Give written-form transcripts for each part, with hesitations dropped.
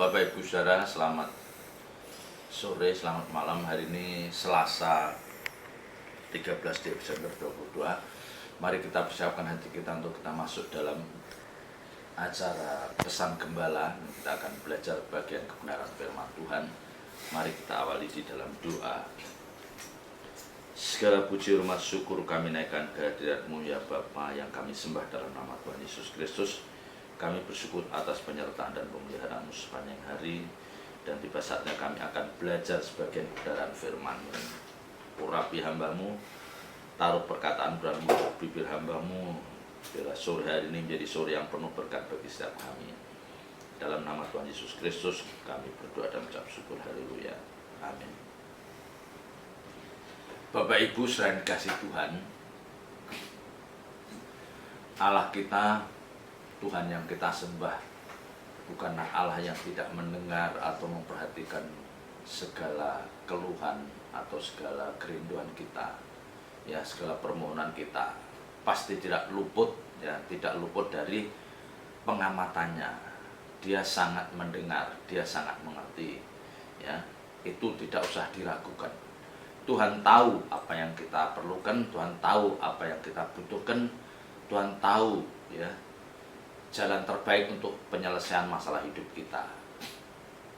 Bapak Ibu Saudara, selamat sore, selamat malam. Hari ini Selasa 13 Desember 2022. Mari kita persiapkan hati kita untuk kita masuk dalam acara pesan gembala. Kita akan belajar bagian kebenaran firman Tuhan. Mari kita awali di dalam doa. Segala puji, hormat, syukur kami naikkan kehadirat-Mu ya Bapa yang kami sembah dalam nama Tuhan Yesus Kristus. Kami bersyukur atas penyertaan dan pemeliharaan-Mu sepanjang hari. Dan tiba saatnya kami akan belajar sebagian kebenaran firman-Mu. Urapi hamba-Mu, taruh perkataan Tuhan-Mu di bibir hamba-Mu. Biarlah sore hari ini menjadi sore yang penuh berkat bagi setiap kami. Dalam nama Tuhan Yesus Kristus kami berdoa dan mengucap syukur. Haleluya. Amin. Bapak Ibu selain kasih Tuhan, Allah kita, Tuhan yang kita sembah, bukanlah Allah yang tidak mendengar atau memperhatikan segala keluhan atau segala kerinduan kita, ya segala permohonan kita. Pasti tidak luput, ya tidak luput dari pengamatannya. Dia sangat mendengar, dia sangat mengerti, ya itu tidak usah diragukan. Tuhan tahu apa yang kita perlukan, Tuhan tahu apa yang kita butuhkan, Tuhan tahu ya jalan terbaik untuk penyelesaian masalah hidup kita.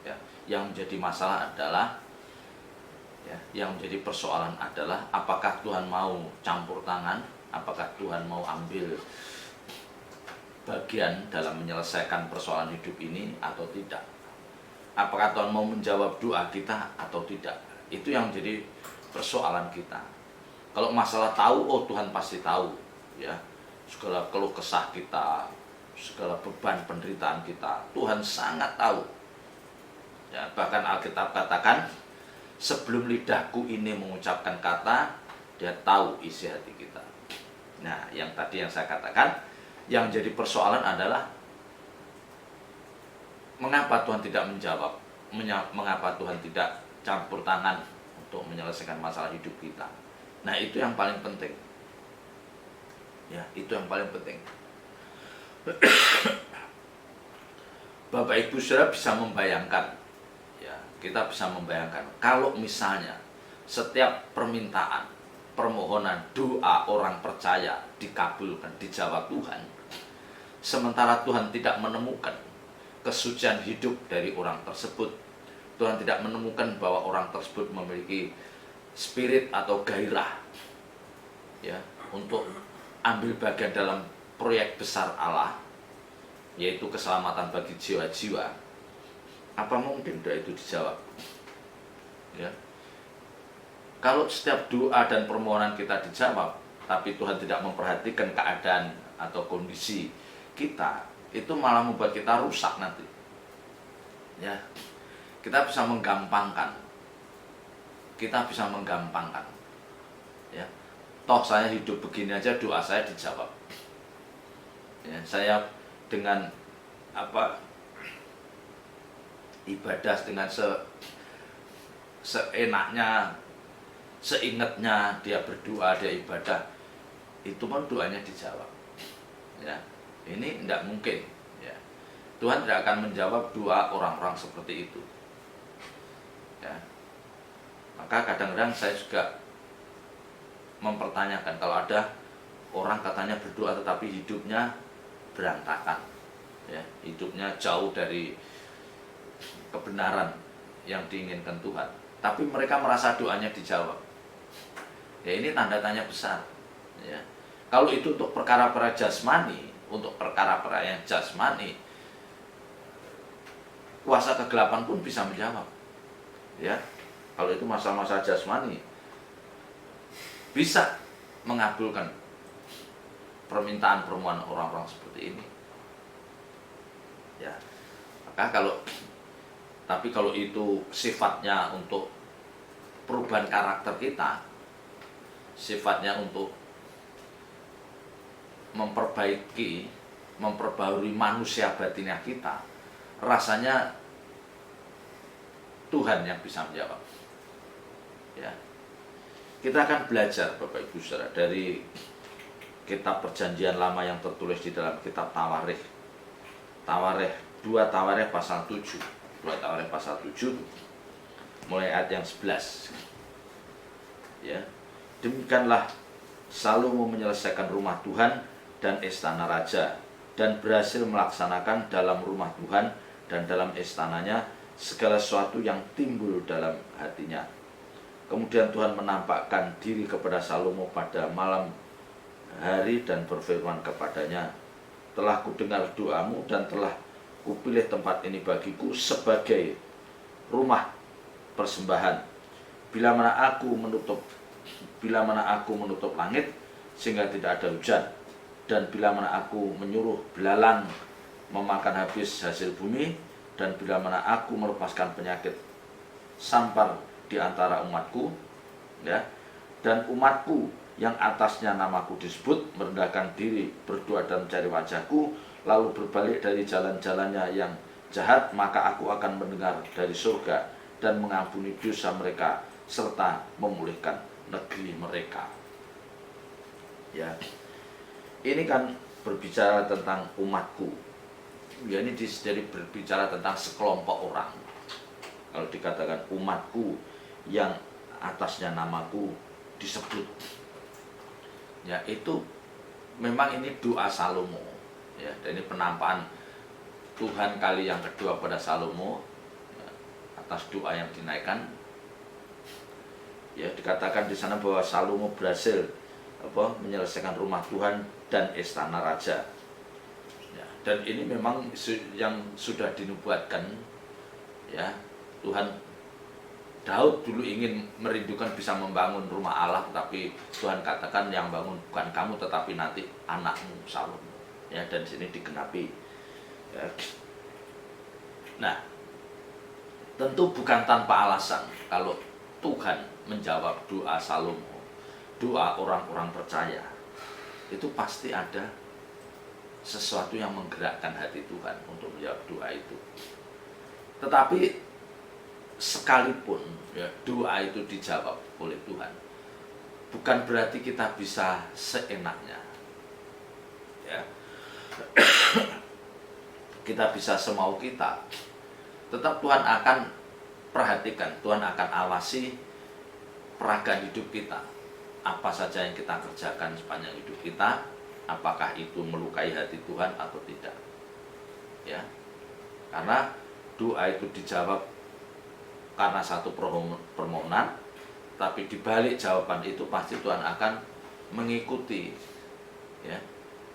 Ya, yang menjadi masalah adalah, ya, yang menjadi persoalan adalah apakah Tuhan mau campur tangan, apakah Tuhan mau ambil bagian dalam menyelesaikan persoalan hidup ini atau tidak. Apakah Tuhan mau menjawab doa kita atau tidak. Itu yang menjadi persoalan kita. Kalau masalah tahu, oh Tuhan pasti tahu, ya segala keluh kesah kita, segala beban penderitaan kita, Tuhan sangat tahu. Ya, bahkan Alkitab katakan, sebelum lidahku ini mengucapkan kata, dia tahu isi hati kita. Nah, yang tadi yang saya katakan, yang jadi persoalan adalah mengapa Tuhan tidak menjawab, mengapa Tuhan tidak campur tangan untuk menyelesaikan masalah hidup kita. Nah, itu yang paling penting. Ya, itu yang paling penting. Bapak Ibu Saudara bisa membayangkan, ya, kita bisa membayangkan kalau misalnya setiap permintaan, permohonan, doa orang percaya dikabulkan, dijawab Tuhan, sementara Tuhan tidak menemukan kesucian hidup dari orang tersebut, Tuhan tidak menemukan bahwa orang tersebut memiliki spirit atau gairah, ya, untuk ambil bagian dalam proyek besar Allah, yaitu keselamatan bagi jiwa-jiwa. Apa mungkin doa itu dijawab? Ya. Kalau setiap doa dan permohonan kita dijawab, tapi Tuhan tidak memperhatikan keadaan atau kondisi kita, itu malah membuat kita rusak nanti. Ya. Kita bisa menggampangkan. Kita bisa menggampangkan. Ya. Toh saya hidup begini aja, doa saya dijawab. Ya, saya dengan ibadah dengan seenaknya, seingatnya dia berdoa, dia ibadah, itu pun doanya dijawab. Ya, ini tidak mungkin. Ya. Tuhan tidak akan menjawab doa orang-orang seperti itu. Ya. Maka kadang-kadang saya juga mempertanyakan kalau ada orang katanya berdoa tetapi hidupnya berantakan, ya, hidupnya jauh dari kebenaran yang diinginkan Tuhan, tapi mereka merasa doanya dijawab. Ya, ini tanda tanya besar. Ya. Kalau itu untuk perkara-perkara jasmani, untuk perkara-perkara yang jasmani, kuasa kegelapan pun bisa menjawab. Ya, kalau itu masalah-masalah jasmani, bisa mengabulkan permintaan permohonan orang-orang seperti ini. Ya. Maka tapi kalau itu sifatnya untuk perubahan karakter kita, sifatnya untuk memperbarui manusia batinnya kita, rasanya Tuhan yang bisa menjawab. Ya. Kita akan belajar Bapak Ibu Saudara dari kitab Perjanjian Lama yang tertulis di dalam kitab Tawarikh. 2 Tawarikh pasal 7. 2 Tawarik pasal 7 mulai ayat yang 11. Ya. Demikianlah Salomo menyelesaikan rumah Tuhan dan istana raja, dan berhasil melaksanakan dalam rumah Tuhan dan dalam istananya segala sesuatu yang timbul dalam hatinya. Kemudian Tuhan menampakkan diri kepada Salomo pada malam hari dan berfirman kepadanya, telah kudengar doamu dan telah kupilih tempat ini bagiku sebagai rumah persembahan. Bila mana aku menutup langit sehingga tidak ada hujan, dan bila mana aku menyuruh belalang memakan habis hasil bumi, dan bila mana aku melepaskan penyakit sampar di antara umatku, ya, dan umatku yang atasnya namaku disebut merendahkan diri, berdoa dan mencari wajahku, lalu berbalik dari jalan-jalannya yang jahat, maka aku akan mendengar dari surga dan mengampuni dosa mereka serta memulihkan negeri mereka. Ya, ini kan berbicara tentang umatku. Ya, ini jadi berbicara tentang sekelompok orang. Kalau dikatakan umatku yang atasnya namaku disebut, ya itu memang ini doa Salomo. Ya, dan ini penampakan Tuhan kali yang kedua pada Salomo, ya, atas doa yang dinaikkan. Ya, dikatakan di sana bahwa Salomo berhasil menyelesaikan rumah Tuhan dan istana raja. Ya, dan ini memang yang sudah dinubuatkan. Ya, Tuhan Daud dulu ingin merindukan bisa membangun rumah Allah, tapi Tuhan katakan yang bangun bukan kamu tetapi nanti anakmu Salomo. Ya, dan sini digenapi. Ya. Nah, tentu bukan tanpa alasan kalau Tuhan menjawab doa Salomo, doa orang-orang percaya. Itu pasti ada sesuatu yang menggerakkan hati Tuhan untuk menjawab doa itu. Tetapi sekalipun ya, doa itu dijawab oleh Tuhan, bukan berarti kita bisa seenaknya. Ya. Kita bisa semau kita. Tetap Tuhan akan perhatikan, Tuhan akan awasi peragaan hidup kita. Apa saja yang kita kerjakan sepanjang hidup kita, apakah itu melukai hati Tuhan atau tidak. Ya. Karena doa itu dijawab karena satu permohonan, tapi di balik jawaban itu pasti Tuhan akan mengikuti, ya,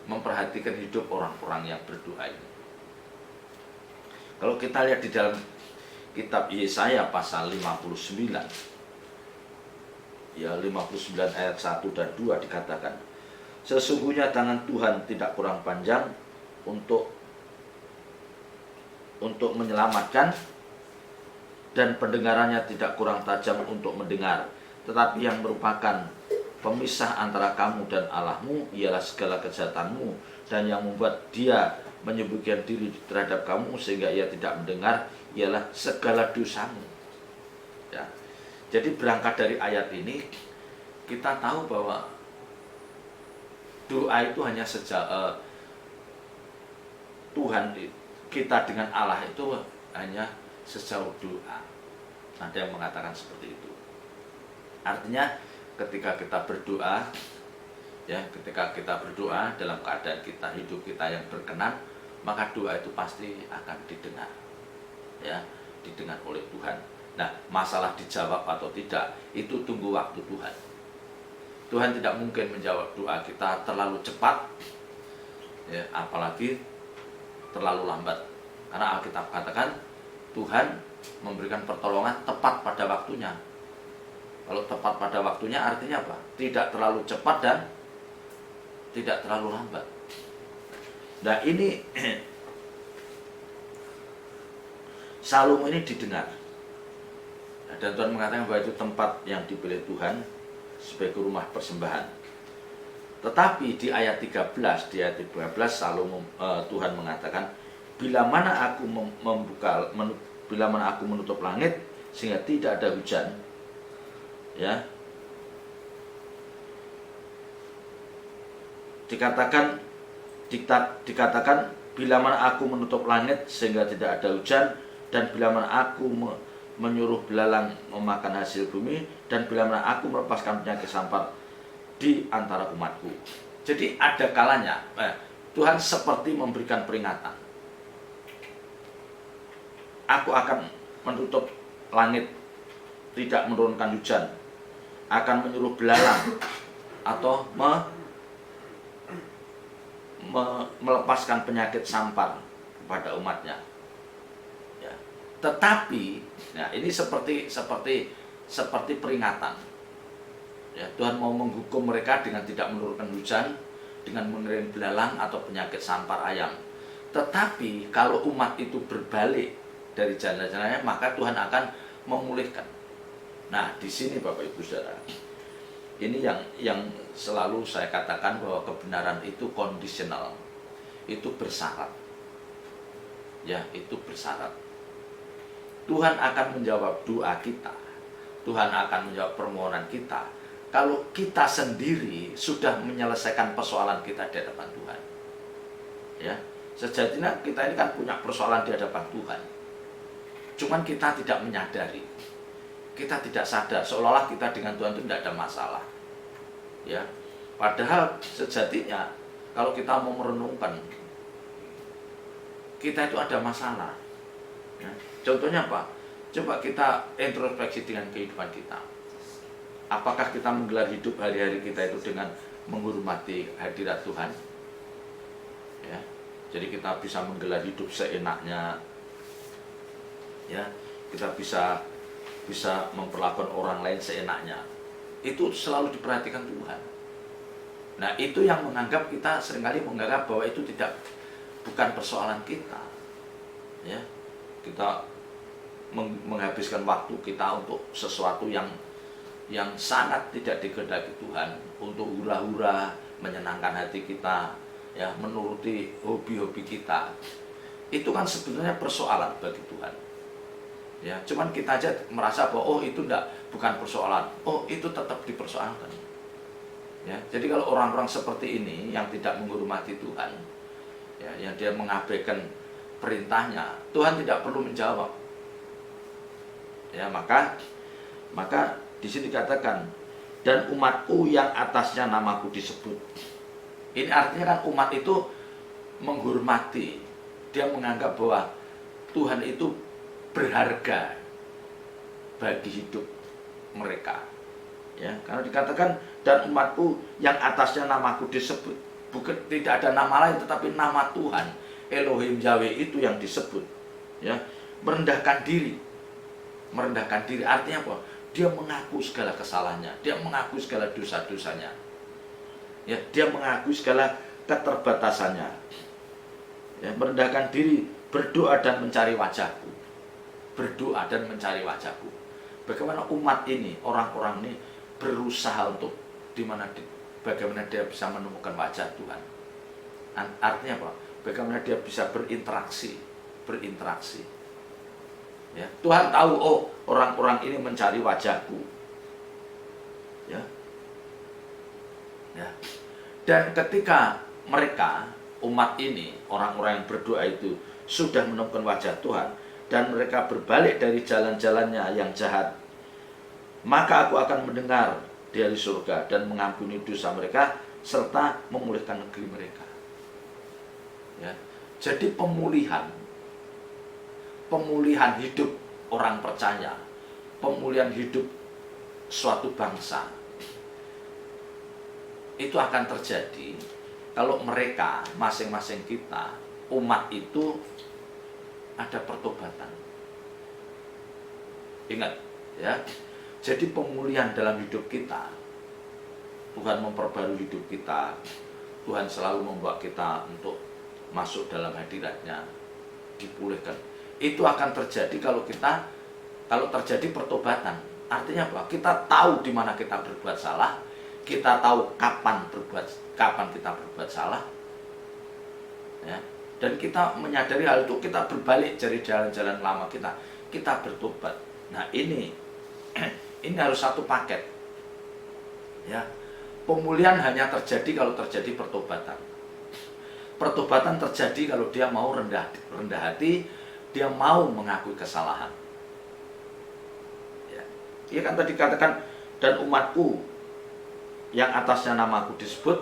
memperhatikan hidup orang-orang yang berdoa ini. Kalau kita lihat di dalam kitab Yesaya pasal 59, ya 59 ayat 1 dan 2 dikatakan, sesungguhnya tangan Tuhan tidak kurang panjang untuk menyelamatkan, dan pendengarannya tidak kurang tajam untuk mendengar. Tetapi yang merupakan pemisah antara kamu dan Allahmu ialah segala kejahatanmu, dan yang membuat dia menyembunyikan diri terhadap kamu sehingga ia tidak mendengar ialah segala dosamu. Ya. Jadi berangkat dari ayat ini kita tahu bahwa doa itu hanya Tuhan kita dengan Allah itu hanya sejauh doa. Ada yang mengatakan seperti itu. Artinya ketika kita berdoa, ya, ketika kita berdoa dalam keadaan kita hidup kita yang berkenan, maka doa itu pasti akan didengar. Ya, didengar oleh Tuhan. Nah, masalah dijawab atau tidak itu tunggu waktu Tuhan. Tuhan tidak mungkin menjawab doa kita terlalu cepat, ya, apalagi terlalu lambat. Karena Alkitab katakan Tuhan memberikan pertolongan tepat pada waktunya. Kalau tepat pada waktunya artinya apa? Tidak terlalu cepat dan tidak terlalu lambat. Nah, ini Salomo ini didengar. Nah, dan Tuhan mengatakan bahwa itu tempat yang dipilih Tuhan sebagai rumah persembahan. Tetapi di ayat 13, di ayat 13 Salomo Tuhan mengatakan, bila mana aku menutup langit sehingga tidak ada hujan, ya, dikatakan bila mana aku menutup langit sehingga tidak ada hujan, dan bila mana aku menyuruh belalang memakan hasil bumi, dan bila mana aku melepaskan penyakit sampar di antara umatku. Jadi ada kalanya Tuhan seperti memberikan peringatan. Aku akan menutup langit, tidak menurunkan hujan, akan menyuruh belalang atau melepaskan penyakit sampar kepada umatnya. Ya. Tetapi, nah ini seperti peringatan. Ya, Tuhan mau menghukum mereka dengan tidak menurunkan hujan, dengan mengirim belalang atau penyakit sampar ayam. Tetapi kalau umat itu berbalik dari jalan-jalannya, maka Tuhan akan memulihkan. Nah, di sini Bapak Ibu Saudara, ini yang selalu saya katakan bahwa kebenaran itu kondisional, itu bersyarat. Ya, itu bersyarat. Tuhan akan menjawab doa kita, Tuhan akan menjawab permohonan kita kalau kita sendiri sudah menyelesaikan persoalan kita di hadapan Tuhan. Ya, sejatinya kita ini kan punya persoalan di hadapan Tuhan. Cuman kita tidak menyadari. Kita tidak sadar, seolah-olah kita dengan Tuhan itu tidak ada masalah. Ya. Padahal sejatinya kalau kita mau merenungkan, kita itu ada masalah. Ya. Contohnya apa? Coba kita introspeksi dengan kehidupan kita. Apakah kita menggelar hidup hari-hari kita itu dengan menghormati hadirat Tuhan? Ya. Jadi kita bisa menggelar hidup seenaknya. Ya, kita bisa memperlakukan orang lain seenaknya. Itu selalu diperhatikan Tuhan. Nah, itu yang kita seringkali menganggap bahwa itu bukan persoalan kita. Ya, kita menghabiskan waktu kita untuk sesuatu yang sangat tidak dikehendaki Tuhan, untuk hura-hura, menyenangkan hati kita, ya, menuruti hobi-hobi kita. Itu kan sebenarnya persoalan bagi Tuhan. Ya, cuman kita aja merasa bahwa itu bukan persoalan. Itu tetap dipersoalkan. Ya, jadi kalau orang-orang seperti ini yang tidak menghormati Tuhan, ya, yang dia mengabaikan perintahnya, Tuhan tidak perlu menjawab. Ya, maka di sini dikatakan, dan umatku yang atasnya namaku disebut. Ini artinya kan umat itu menghormati, dia menganggap bahwa Tuhan itu berharga bagi hidup mereka. Ya, karena dikatakan dan umatku yang atasnya namaku disebut. Bukan, tidak ada nama lain tetapi nama Tuhan Elohim Yahweh itu yang disebut. Ya, merendahkan diri. Merendahkan diri artinya apa? Dia mengaku segala kesalahannya, dia mengaku segala dosa-dosanya. Ya, dia mengaku segala keterbatasannya. Ya, merendahkan diri, berdoa dan mencari wajahku. Berdoa dan mencari wajahku. Bagaimana umat ini, orang-orang ini berusaha untuk bagaimana dia bisa menemukan wajah Tuhan. Artinya apa? Bagaimana dia bisa berinteraksi. Ya, Tuhan tahu, orang-orang ini mencari wajahku. Ya. Ya. Dan ketika mereka, umat ini, orang-orang yang berdoa itu sudah menemukan wajah Tuhan, dan mereka berbalik dari jalan-jalannya yang jahat, maka aku akan mendengar dari surga dan mengampuni dosa mereka serta memulihkan negeri mereka. Ya. Jadi pemulihan hidup orang percaya, pemulihan hidup suatu bangsa, itu akan terjadi kalau mereka, masing-masing kita, umat itu ada pertobatan. Ingat, ya. Jadi pemulihan dalam hidup kita, Tuhan memperbarui hidup kita, Tuhan selalu membawa kita untuk masuk dalam hadirat-Nya, dipulihkan. Itu akan terjadi kalau terjadi pertobatan. Artinya apa? Kita tahu di mana kita berbuat salah, kita tahu kapan kita berbuat salah. Ya. Dan kita menyadari hal itu, kita berbalik dari jalan-jalan lama kita bertobat. Nah, ini harus satu paket. Ya. Pemulihan hanya terjadi kalau terjadi pertobatan. Pertobatan terjadi kalau dia mau rendah hati, dia mau mengakui kesalahan. Ya, dia kan tadi katakan, dan umatku yang atasnya namaku disebut.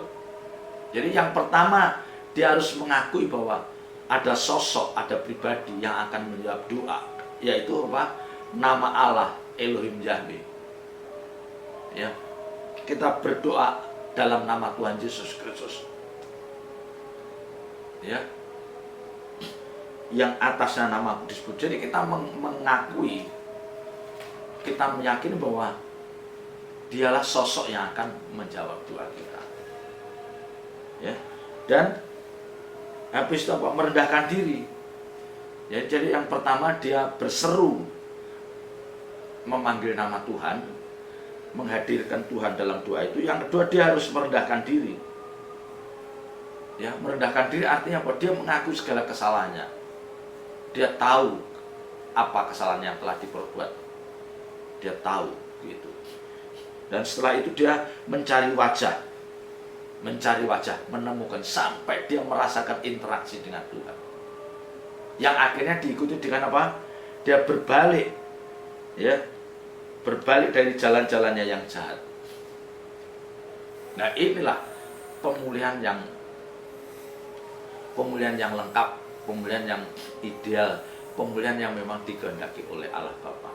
Jadi yang pertama dia harus mengakui bahwa ada sosok, ada pribadi yang akan menjawab doa, yaitu apa? Nama Allah Elohim Yahweh. Ya, kita berdoa dalam nama Tuhan Yesus Kristus. Ya, yang atasnya namaku disebut. Jadi kita mengakui, kita meyakini bahwa dialah sosok yang akan menjawab doa kita. Ya, dan habis itu apa? Merendahkan diri. Ya, jadi yang pertama dia berseru, memanggil nama Tuhan, menghadirkan Tuhan dalam doa itu. Yang kedua dia harus merendahkan diri. Ya, merendahkan diri artinya apa? Dia mengakui segala kesalahannya. Dia tahu apa kesalahan yang telah diperbuat. Dia tahu gitu. Dan setelah itu dia mencari wajah, menemukan sampai dia merasakan interaksi dengan Tuhan. Yang akhirnya diikuti dengan apa? Dia berbalik, ya, berbalik dari jalan-jalannya yang jahat. Nah, inilah pemulihan yang lengkap, pemulihan yang ideal, pemulihan yang memang dikehendaki oleh Allah Bapa.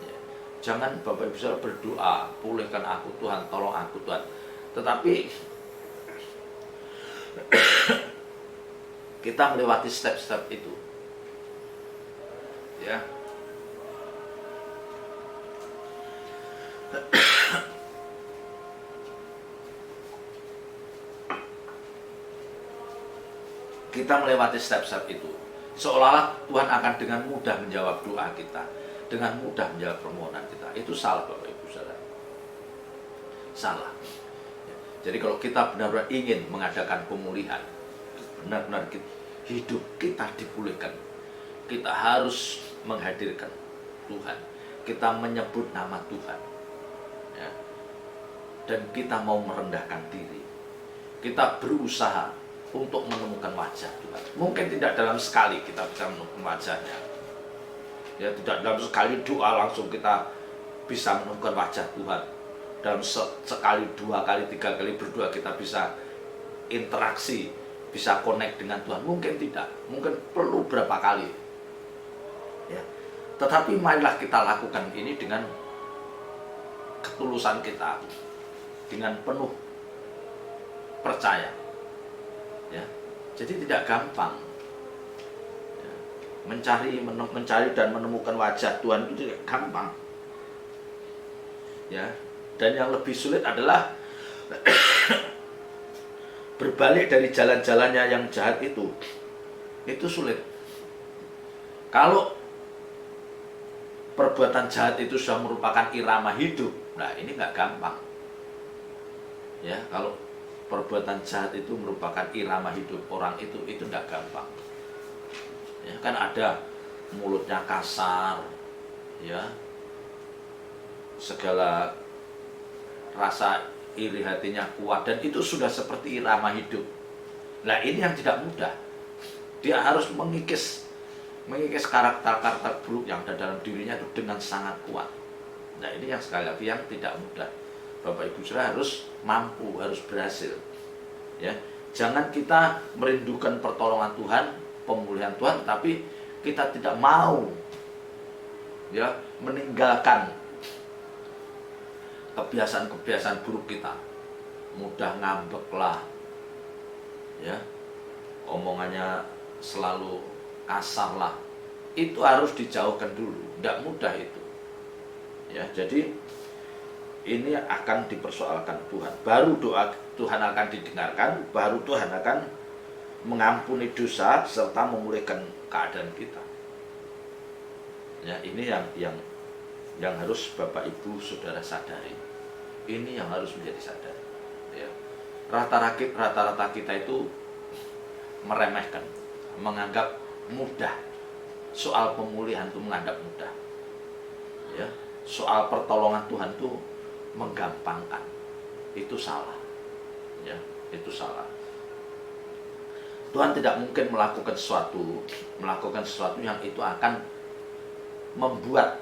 Ya. Jangan Bapak Ibu Saudara berdoa, pulihkan aku Tuhan, tolong aku Tuhan. Tetapi kita melewati step-step itu. Ya. Kita melewati step-step itu. Seolah-olah Tuhan akan dengan mudah menjawab doa kita, dengan mudah menjawab permohonan kita. Itu salah Bapak Ibu Saudara. Salah. Jadi kalau kita benar-benar ingin mengadakan pemulihan, benar-benar hidup kita dipulihkan, kita harus menghadirkan Tuhan. Kita menyebut nama Tuhan. Ya. Dan kita mau merendahkan diri. Kita berusaha untuk menemukan wajah Tuhan. Mungkin tidak dalam sekali kita bisa menemukan wajahnya. Ya, tidak dalam sekali doa langsung kita bisa menemukan wajah Tuhan. Dalam sekali, dua kali, tiga kali berdoa kita bisa interaksi, bisa connect dengan Tuhan. Mungkin tidak, mungkin perlu berapa kali. Ya. Tetapi marilah kita lakukan ini dengan ketulusan kita, dengan penuh percaya. Ya, jadi tidak gampang. Ya, mencari dan menemukan wajah Tuhan itu tidak gampang. Ya, dan yang lebih sulit adalah berbalik dari jalan-jalannya yang jahat itu. Itu sulit. Kalau perbuatan jahat itu sudah merupakan irama hidup, nah ini nggak gampang. Ya, kalau perbuatan jahat itu merupakan irama hidup orang itu tidak gampang. Ya, kan ada mulutnya kasar, ya, segala rasa iri hatinya kuat, dan itu sudah seperti irama hidup. Nah, ini yang tidak mudah. Dia harus mengikis karakter-karakter buruk yang ada dalam dirinya itu dengan sangat kuat. Nah, ini yang sekali lagi yang tidak mudah. Bapak Ibu Saudara harus mampu, harus berhasil. Ya, jangan kita merindukan pertolongan Tuhan, pemulihan Tuhan, tapi kita tidak mau, ya, meninggalkan kebiasaan-kebiasaan buruk kita. Mudah ngambek lah, ya, omongannya selalu kasar lah. Itu harus dijauhkan dulu. Tidak mudah itu. Ya, jadi ini akan dipersoalkan Tuhan. Baru doa Tuhan akan didengarkan, baru Tuhan akan mengampuni dosa serta memulihkan keadaan kita. Ya, ini yang harus Bapak Ibu Saudara sadari. Ini yang harus menjadi sadar. Ya. Rata-rata kita itu meremehkan, menganggap mudah. Soal pemulihan itu menganggap mudah. Ya. Soal pertolongan Tuhan itu menggampangkan. Itu salah. Ya, itu salah. Tuhan tidak mungkin melakukan sesuatu yang itu akan membuat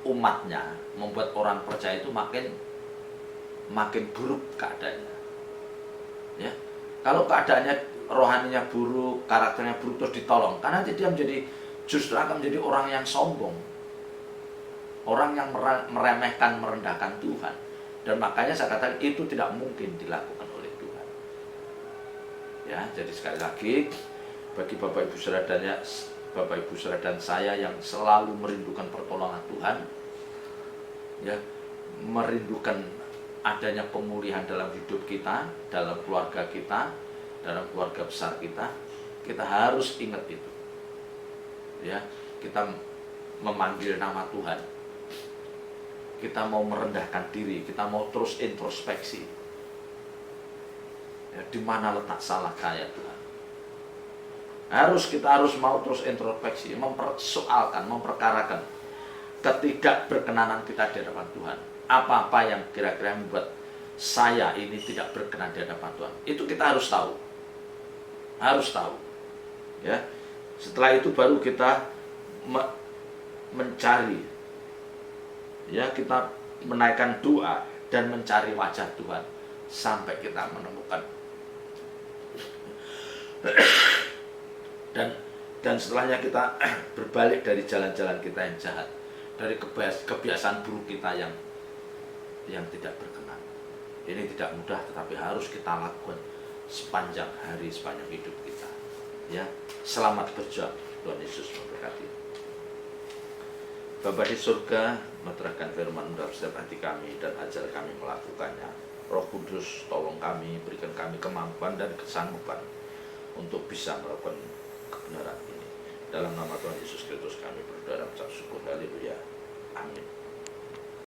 umatnya, membuat orang percaya itu makin buruk keadaannya. Ya, kalau keadaannya rohaninya buruk, karakternya buruk terus ditolong, karena dia justru akan menjadi orang yang sombong, orang yang meremehkan, merendahkan Tuhan. Dan makanya saya katakan itu tidak mungkin dilakukan oleh Tuhan. Ya, jadi sekali lagi bagi Bapak Ibu Saudara dan saya yang selalu merindukan pertolongan Tuhan, ya, merindukan adanya pemulihan dalam hidup kita, dalam keluarga kita, dalam keluarga besar kita harus ingat itu. Ya, kita memanggil nama Tuhan. Kita mau merendahkan diri, kita mau terus introspeksi. Ya, di mana letak salah saya Tuhan? Kita harus mau terus introspeksi, mempersoalkan, memperkarakan ketidakberkenanan kita di hadapan Tuhan. Apa-apa yang kira-kira membuat saya ini tidak berkenan di hadapan Tuhan. Itu kita harus tahu. Harus tahu. Ya. Setelah itu baru kita mencari, ya, kita menaikkan doa dan mencari wajah Tuhan sampai kita menemukan. Dan setelahnya kita berbalik dari jalan-jalan kita yang jahat, dari kebiasaan buruk kita yang tidak berkenan. Ini tidak mudah, tetapi harus kita lakukan sepanjang hari, sepanjang hidup kita. Ya, selamat berjuang. Tuhan Yesus memberkati. Bapa di surga, meterahkan firman dalam setiap hati kami dan ajar kami melakukannya. Roh Kudus, tolong kami, berikan kami kemampuan dan kesanggupan untuk bisa melakukan kebenaran ini. Dalam nama Tuhan Yesus Kristus kami berdoa dan mengucap syukur. Haleluya.